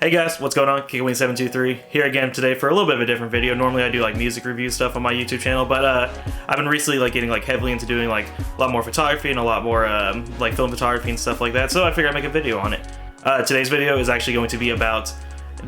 Hey guys, what's going on? Kickwing723 here again today for a little bit of a different video. Normally I do like music review stuff on my YouTube channel, but I've been recently getting heavily into doing a lot more photography and a lot more film photography and stuff like that. So I figured I'd make a video on it. Today's video is actually going to be about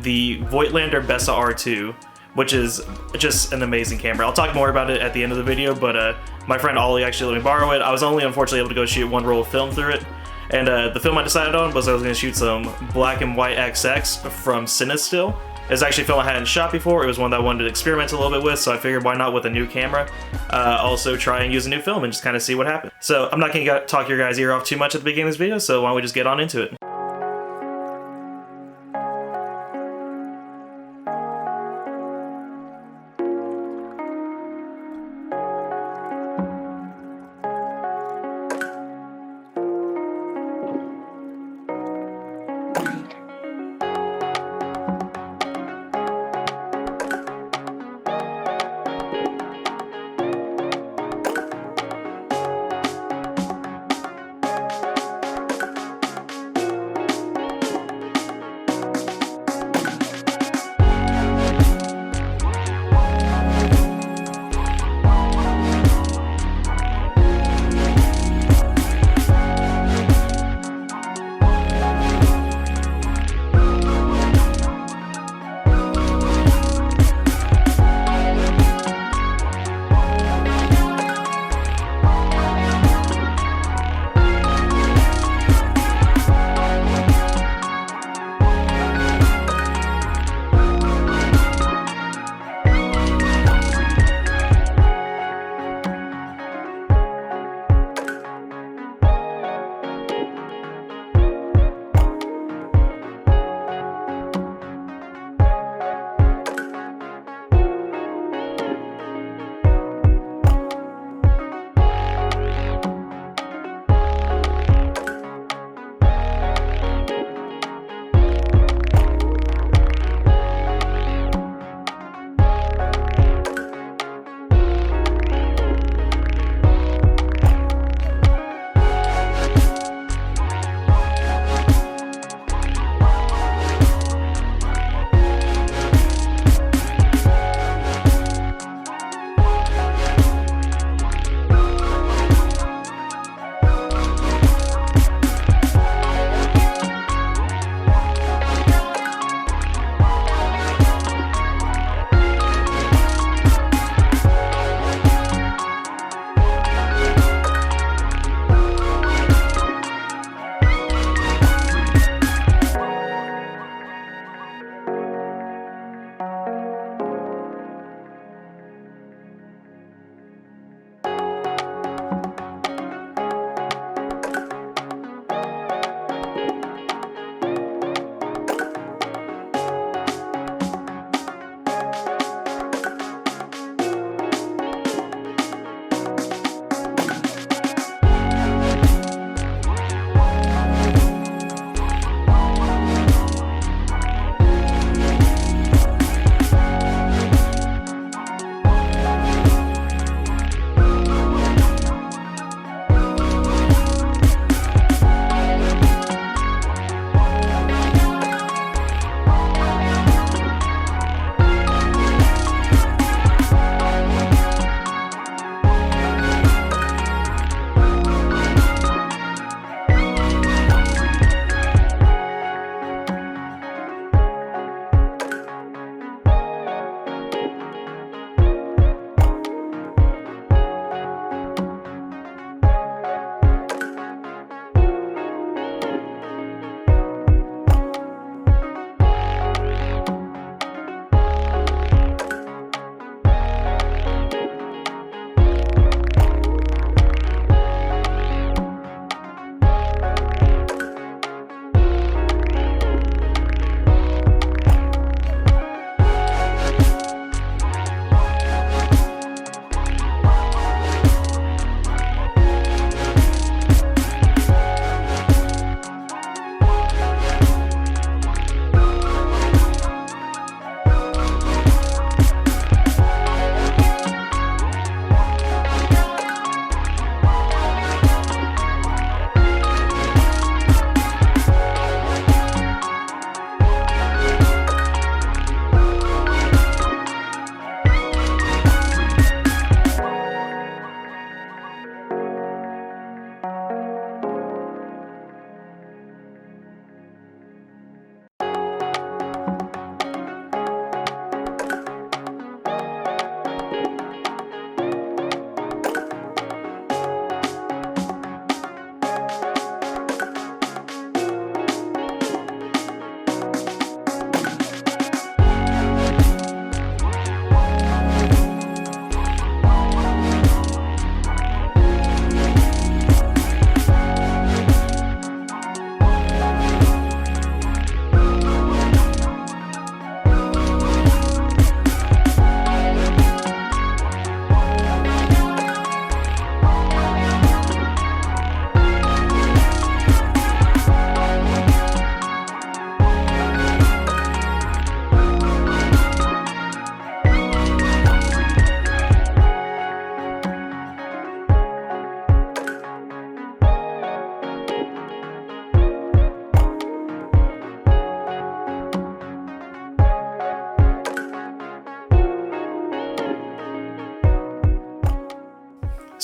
the Voigtlander Bessa R2, which is just an amazing camera. I'll talk more about it at the end of the video, but my friend Ollie actually let me borrow it. I was only unfortunately able to go shoot one roll of film through it. And the film I decided on was I was going to shoot some black and white XX from Cinestill. It's actually a film I hadn't shot before. It was one that I wanted to experiment a little bit with, so I figured why not with a new camera. Also try and use a new film and just kind of see what happens. So I'm not going to talk your guys' ear off too much at the beginning of this video, so why don't we just get on into it.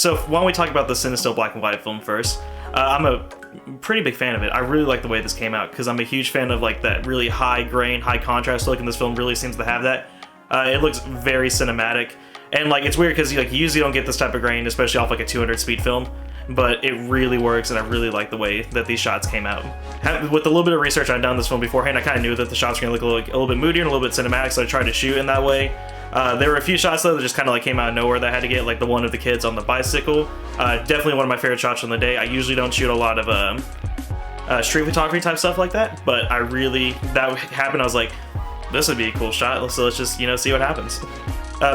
So why don't we talk about the Cinestill black and white film first? I'm a pretty big fan of it. I really like the way this came out because I'm a huge fan of like that really high grain, high contrast look, and this film really seems to have that. It looks very cinematic, and like it's weird because like you usually don't get this type of grain, especially off like a 200 speed film. But it really works, and I really like the way that these shots came out. With a little bit of research I'd done this film beforehand, I kind of knew that the shots were going to look a little bit moodier and a little bit cinematic, so I tried to shoot in that way. There were a few shots though that just kind of like came out of nowhere that I had to get, like the one of the kids on the bicycle. Definitely one of my favorite shots from the day. I usually don't shoot a lot of street photography type stuff like that, but that happened. I was like, this would be a cool shot, so let's just, you know, see what happens.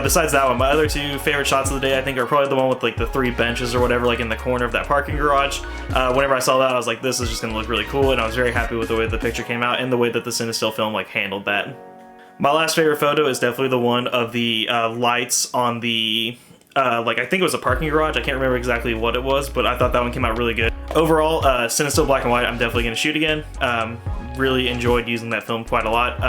Besides that one, my other two favorite shots of the day I think are probably the one with like the 3 benches or whatever, like in the corner of that parking garage. Whenever I saw that, I was like, this is just gonna look really cool, and I was very happy with the way the picture came out and the way that the Cinestill film like handled that. My last favorite photo is definitely the one of the lights on the like I think it was a parking garage. I can't remember exactly what it was, but I thought that one came out really good. Overall, Cinestill black and white, I'm definitely gonna shoot again. Really enjoyed using that film quite a lot.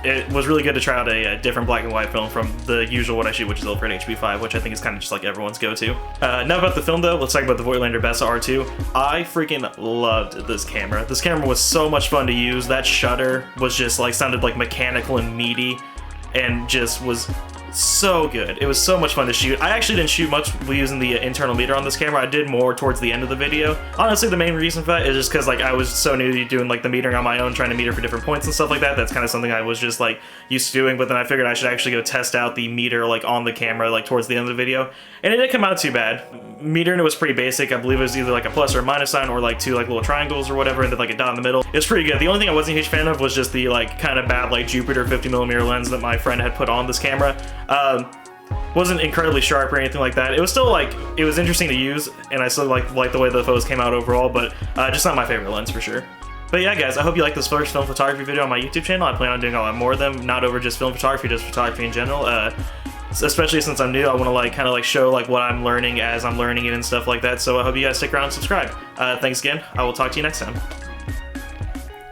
It was really good to try out a different black and white film from the usual what I shoot, which is Ilford HP5, which I think is kind of just like everyone's go-to. Now about the film though, let's talk about the Voigtlander Bessa R2. I freaking loved this camera. This camera was so much fun to use. That shutter was just like, sounded like mechanical and meaty, and just was so good. It was so much fun to shoot. I actually didn't shoot much using the internal meter on this camera. I did more towards the end of the video. Honestly, the main reason for that is just because like I was so new to doing like the metering on my own, trying to meter for different points and stuff like that. That's kind of something I was just like used to doing, but then I figured I should actually go test out the meter like on the camera like towards the end of the video, and it didn't come out too bad. Metering it was pretty basic. I believe it was either like a plus or a minus sign or like 2 like little triangles or whatever, and then like a dot in the middle. It was pretty good. The only thing I wasn't a huge fan of was just the like kind of bad like Jupiter 50mm lens that my friend had put on this camera. Wasn't incredibly sharp or anything like that. It was still like, it was interesting to use, and I still like the way the photos came out overall, but just not my favorite lens for sure. But yeah guys, I hope you liked this first film photography video on my YouTube channel. I plan on doing a lot more of them, not over just film photography, just photography in general. Especially since I'm new, I want to like kind of like show like what I'm learning as I'm learning it and stuff like that. So I hope you guys stick around and subscribe. Thanks again. I will talk to you next time.